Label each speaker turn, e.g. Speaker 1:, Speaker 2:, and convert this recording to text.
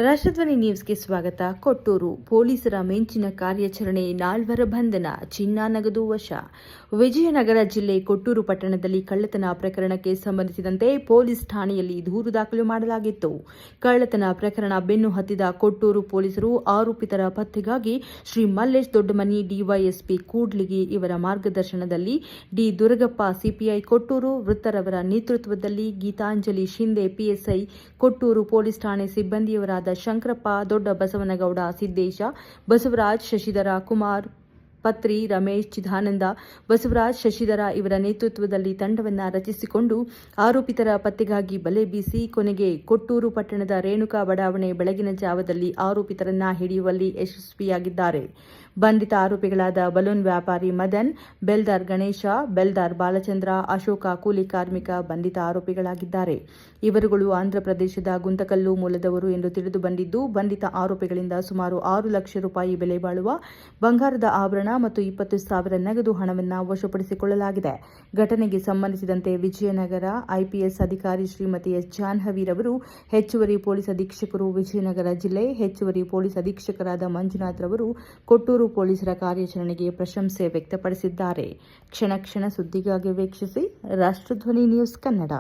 Speaker 1: ರಾಷ್ಟ್ರಧ್ವನಿ ನ್ಯೂಸ್ಗೆ ಸ್ವಾಗತ. ಕೊಟ್ಟೂರು ಪೊಲೀಸರ ಮಿಂಚಿನ ಕಾರ್ಯಾಚರಣೆ, 4 ಬಂಧನ, ಚಿನ್ನ ನಗದು ವಶ. ವಿಜಯನಗರ ಜಿಲ್ಲೆ ಕೊಟ್ಟೂರು ಪಟ್ಟಣದಲ್ಲಿ ಕಳ್ಳತನ ಪ್ರಕರಣಕ್ಕೆ ಸಂಬಂಧಿಸಿದಂತೆ ಪೊಲೀಸ್ ಠಾಣೆಯಲ್ಲಿ ದೂರು ದಾಖಲು ಮಾಡಲಾಗಿತ್ತು. ಕಳ್ಳತನ ಪ್ರಕರಣ ಬೆನ್ನು ಹತ್ತಿದ ಕೊಟ್ಟೂರು ಪೊಲೀಸರು ಆರೋಪಿತರ ಪತ್ತೆಗಾಗಿ ಶ್ರೀ ಮಲ್ಲೇಶ್ ದೊಡ್ಡಮನಿ ಡಿವೈಎಸ್ಪಿ ಕೂಡ್ಲಿಗಿ ಇವರ ಮಾರ್ಗದರ್ಶನದಲ್ಲಿ ಡಿ ದುರ್ಗಪ್ಪ ಸಿಪಿಐ ಕೊಟ್ಟೂರು ವೃತ್ತರವರ ನೇತೃತ್ವದಲ್ಲಿ ಗೀತಾಂಜಲಿ ಶಿಂದೆ ಪಿಎಸ್ಐ ಕೊಟ್ಟೂರು ಪೊಲೀಸ್ ಠಾಣೆ ಸಿಬ್ಬಂದಿಯವರಾದ ಶಂಕರಪ್ಪ, ದೊಡ್ಡ ಬಸವನಗೌಡ, ಸಿದ್ದೇಶ, ಬಸವರಾಜ್, ಶಶಿಧರ, ಕುಮಾರ್, ಪತ್ರಿ, ರಮೇಶ್, ಚಿದಾನಂದ, ಬಸವರಾಜ್, ಶಶಿಧರ ಇವರ ನೇತೃತ್ವದಲ್ಲಿ ತಂಡವನ್ನು ರಚಿಸಿಕೊಂಡು ಆರೋಪಿತರ ಪತ್ತೆಗಾಗಿ ಬಲೆ ಬೀಸಿ ಕೊನೆಗೆ ಕೊಟ್ಟೂರು ಪಟ್ಟಣದ ರೇಣುಕಾ ಬಡಾವಣೆ ಬೆಳಗಿನ ಜಾವದಲ್ಲಿ ಆರೋಪಿತರನ್ನ ಹಿಡಿಯುವಲ್ಲಿ ಯಶಸ್ವಿಯಾಗಿದ್ದಾರೆ. ಬಂಧಿತ ಆರೋಪಿಗಳಾದ ಬಲೂನ್ ವ್ಯಾಪಾರಿ ಮದನ್, ಬೆಲ್ದಾರ್ ಗಣೇಶ, ಬೆಲ್ದಾರ್ ಬಾಲಚಂದ್ರ, ಅಶೋಕ ಕೂಲಿ ಕಾರ್ಮಿಕ ಬಂಧಿತ ಆರೋಪಿಗಳಾಗಿದ್ದಾರೆ. ಇವರುಗಳು ಆಂಧ್ರಪ್ರದೇಶದ ಗುಂತಕಲ್ಲು ಮೂಲದವರು ಎಂದು ತಿಳಿದು ಬಂದಿದ್ದು, ಬಂಧಿತ ಆರೋಪಿಗಳಿಂದ ಸುಮಾರು 6 ಲಕ್ಷ ರೂಪಾಯಿ ಬೆಲೆ ಬಾಳುವ ಬಂಗಾರದ ಆಭರಣ ಮತ್ತು 20,000 ನಗದು ಹಣವನ್ನು ವಶಪಡಿಸಿಕೊಳ್ಳಲಾಗಿದೆ. ಘಟನೆಗೆ ಸಂಬಂಧಿಸಿದಂತೆ ವಿಜಯನಗರ ಐಪಿಎಸ್ ಅಧಿಕಾರಿ ಶ್ರೀಮತಿ ಎಸ್ ಜಾಹ್ನವಿರವರು, ಹೆಚ್ಚುವರಿ ಪೊಲೀಸ್ ಅಧೀಕ್ಷಕರು ವಿಜಯನಗರ ಜಿಲ್ಲೆ, ಹೆಚ್ಚುವರಿ ಪೊಲೀಸ್ ಅಧೀಕ್ಷಕರಾದ ಮಂಜುನಾಥ್ ರವರು ಕೊಟ್ಟೂರು ಪೊಲೀಸರ ಕಾರ್ಯಾಚರಣೆಗೆ ಪ್ರಶಂಸೆ ವ್ಯಕ್ತಪಡಿಸಿದ್ದಾರೆ. ಕ್ಷಣ ಕ್ಷಣ ಸುದ್ದಿಗಾಗಿ ವೀಕ್ಷಿಸಿ ರಾಷ್ಟ್ರಧ್ವನಿ ನ್ಯೂಸ್ ಕನ್ನಡ.